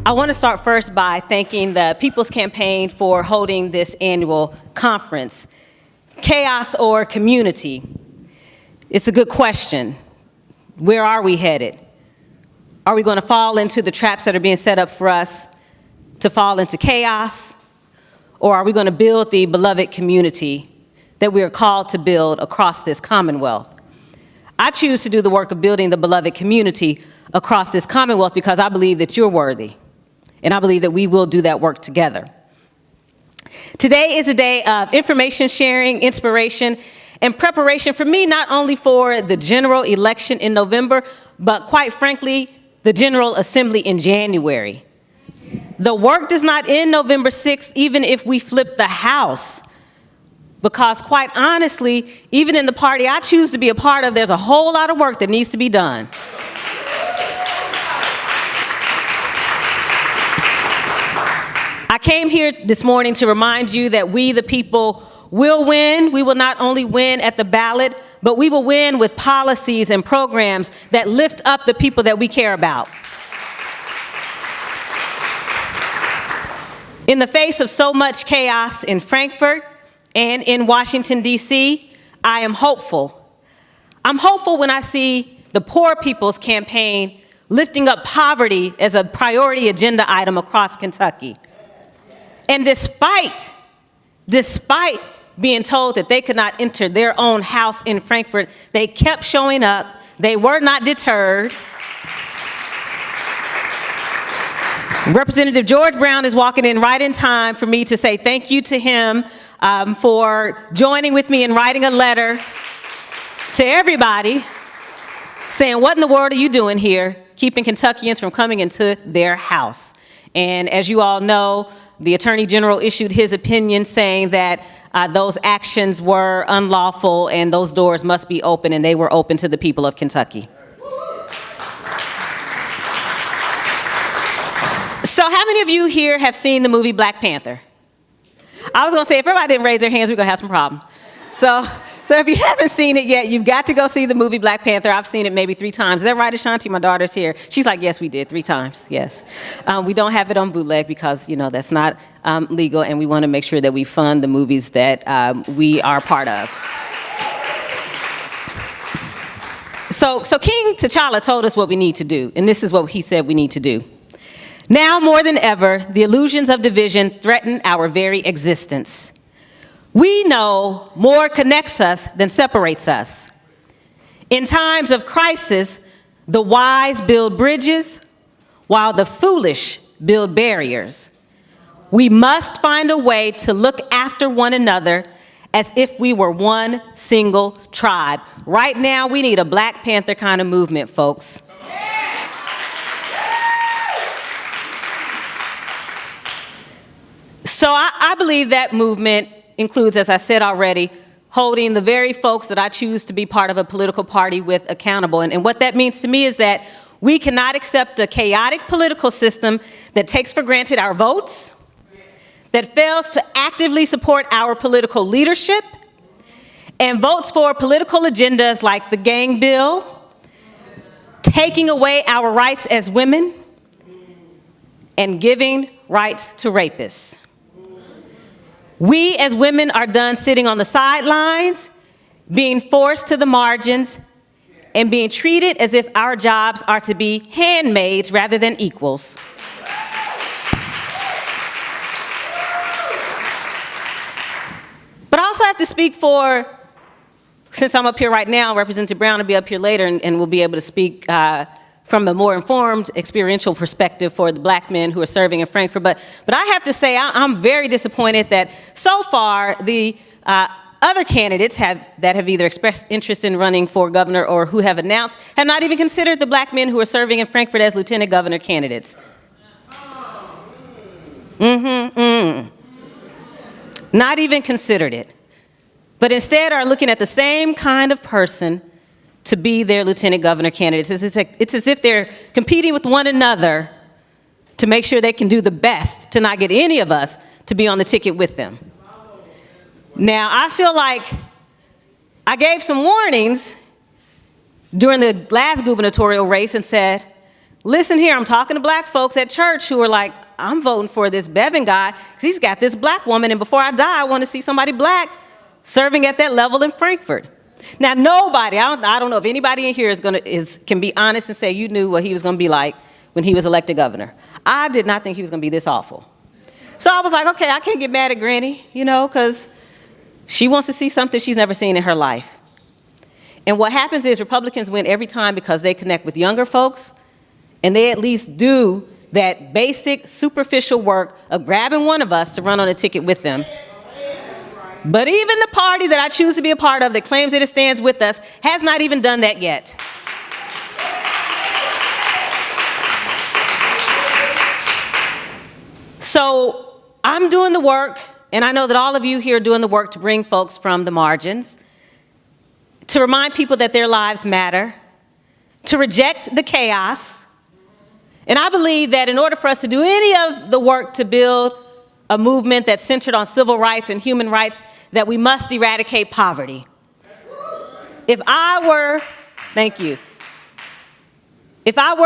I want to start first by thanking the People's Campaign for holding this annual conference. Chaos or community? It's a good question. Where are we headed? Are we going to fall into the traps that are being set up for us to fall into chaos? Or are we going to build the beloved community that we are called to build across this Commonwealth? I choose to do the work of building the beloved community across this Commonwealth because I believe that you're worthy. And I believe that we will do that work together. Today is a day of information sharing, inspiration, and preparation for me, not only for the general election in November, but quite frankly, the General Assembly in January. The work does not end November 6th, even if we flip the House. Because quite honestly, even in the party I choose to be a part of, there's a whole lot of work that needs to be done. I came here this morning to remind you that we, the people, will win. We will not only win at the ballot, but we will win with policies and programs that lift up the people that we care about. In the face of so much chaos in Frankfurt and in Washington, D.C., I am hopeful. I'm hopeful when I see the Poor People's Campaign lifting up poverty as a priority agenda item across Kentucky. And despite being told that they could not enter their own house in Frankfurt, they kept showing up. They were not deterred. Representative George Brown is walking in right in time for me to say thank you to him for joining with me in writing a letter to everybody saying, what in the world are you doing here, keeping Kentuckians from coming into their house? And as you all know, the Attorney General issued his opinion saying that those actions were unlawful and those doors must be open, and they were open to the people of Kentucky. So how many of you here have seen the movie Black Panther? I was going to say, if everybody didn't raise their hands, we're going to have some problems. So if you haven't seen it yet, you've got to go see the movie Black Panther. I've seen it maybe 3 times. Is that right, Ashanti? My daughter's here. She's like, yes, we did, 3 times, yes. We don't have it on bootleg because, you know, that's not legal, and we want to make sure that we fund the movies that we are part of. So King T'Challa told us what we need to do, and this is what he said we need to do. Now more than ever, the illusions of division threaten our very existence. We know more connects us than separates us. In times of crisis, the wise build bridges, while the foolish build barriers. We must find a way to look after one another as if we were one single tribe. Right now, we need a Black Panther kind of movement, folks. So I believe that movement includes, as I said already, holding the very folks that I choose to be part of a political party with accountable. And what that means to me is that we cannot accept a chaotic political system that takes for granted our votes, that fails to actively support our political leadership, and votes for political agendas like the gang bill, taking away our rights as women, and giving rights to rapists. We as women are done sitting on the sidelines, being forced to the margins, and being treated as if our jobs are to be handmaids rather than equals. But I also have to speak for, since I'm up here right now, Representative Brown will be up here later and will be able to speak from a more informed, experiential perspective for the Black men who are serving in Frankfurt. But I have to say, I'm very disappointed that so far the other candidates that have either expressed interest in running for governor or who have announced have not even considered the Black men who are serving in Frankfurt as lieutenant governor candidates. Not even considered it. But instead are looking at the same kind of person to be their lieutenant governor candidates. It's as if they're competing with one another to make sure they can do the best to not get any of us to be on the ticket with them. Now, I feel like I gave some warnings during the last gubernatorial race and said, Listen here, I'm talking to black folks at church who are like, I'm voting for this Bevin guy because he's got this black woman, and before I die, I want to see somebody black serving at that level in Frankfort. Now, nobody, I don't know if anybody in here can be honest and say you knew what he was going to be like when he was elected governor. I did not think he was going to be this awful. So I was like, okay, I can't get mad at Granny, because she wants to see something she's never seen in her life. And what happens is Republicans win every time because they connect with younger folks, and they at least do that basic, superficial work of grabbing one of us to run on a ticket with them. But even the party that I choose to be a part of that claims that it stands with us has not even done that yet. So I'm doing the work, and I know that all of you here are doing the work to bring folks from the margins, to remind people that their lives matter, to reject the chaos. And I believe that in order for us to do any of the work to build a movement that's centered on civil rights and human rights, that we must eradicate poverty. If I were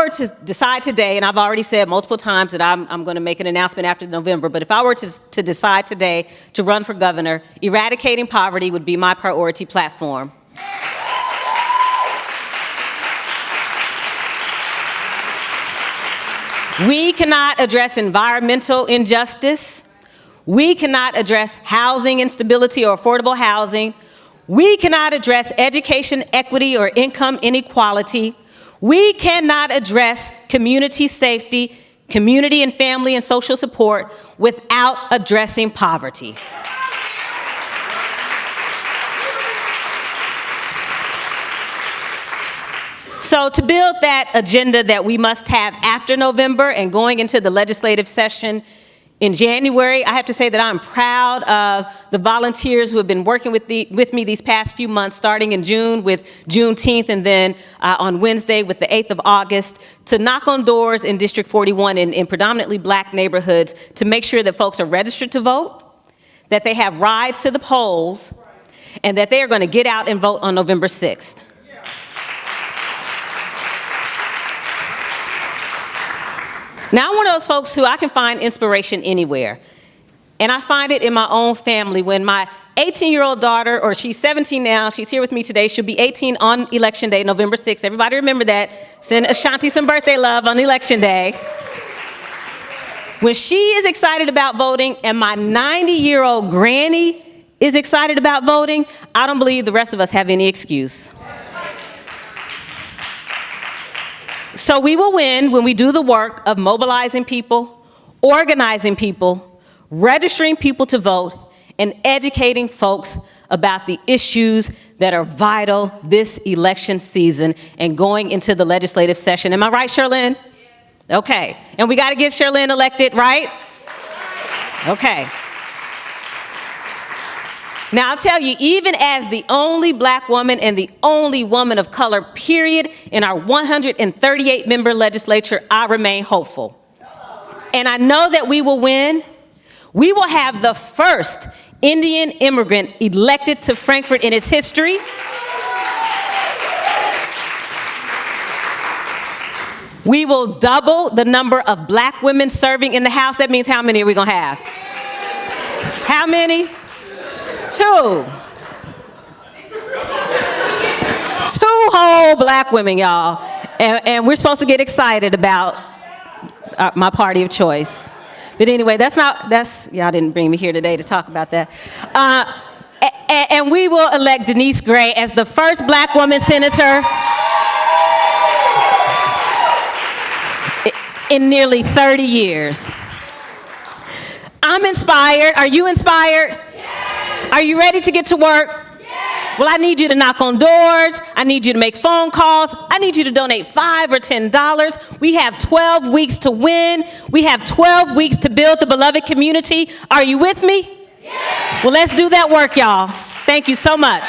to decide today, and I've already said multiple times that I'm going to make an announcement after November, but if I were to decide today to run for governor, eradicating poverty would be my priority platform. We cannot address environmental injustice. We cannot address housing instability or affordable housing. We cannot address education equity or income inequality. We cannot address community safety, community and family and social support without addressing poverty. So to build that agenda that we must have after November and going into the legislative session in January, I have to say that I'm proud of the volunteers who have been working with me these past few months, starting in June with Juneteenth, and then on Wednesday with the 8th of August, to knock on doors in District 41 in predominantly black neighborhoods to make sure that folks are registered to vote, that they have rides to the polls, and that they are going to get out and vote on November 6th. Now, I'm one of those folks who I can find inspiration anywhere. And I find it in my own family. When my 18-year-old daughter, or she's 17 now, she's here with me today, she'll be 18 on Election Day, November 6th. Everybody remember that. Send Ashanti some birthday love on Election Day. When she is excited about voting and my 90-year-old granny is excited about voting, I don't believe the rest of us have any excuse. So we will win when we do the work of mobilizing people, organizing people, registering people to vote, and educating folks about the issues that are vital this election season and going into the legislative session. Am I right, Sherlyn? Yes. Okay. And we got to get Sherlyn elected, right? Okay. Now, I'll tell you, even as the only black woman and the only woman of color, period, in our 138-member legislature, I remain hopeful. And I know that we will win. We will have the first Indian immigrant elected to Frankfort in its history. We will double the number of black women serving in the House. That means how many are we going to have? How many? 2 whole black women, y'all. And we're supposed to get excited about my party of choice. But anyway, y'all didn't bring me here today to talk about that. And we will elect Denise Gray as the first black woman senator in nearly 30 years. I'm inspired. Are you inspired? Are you ready to get to work? Yes. Well, I need you to knock on doors. I need you to make phone calls. I need you to donate $5 or $10. We have 12 weeks to win. We have 12 weeks to build the beloved community. Are you with me? Yes. Well, let's do that work, y'all. Thank you so much.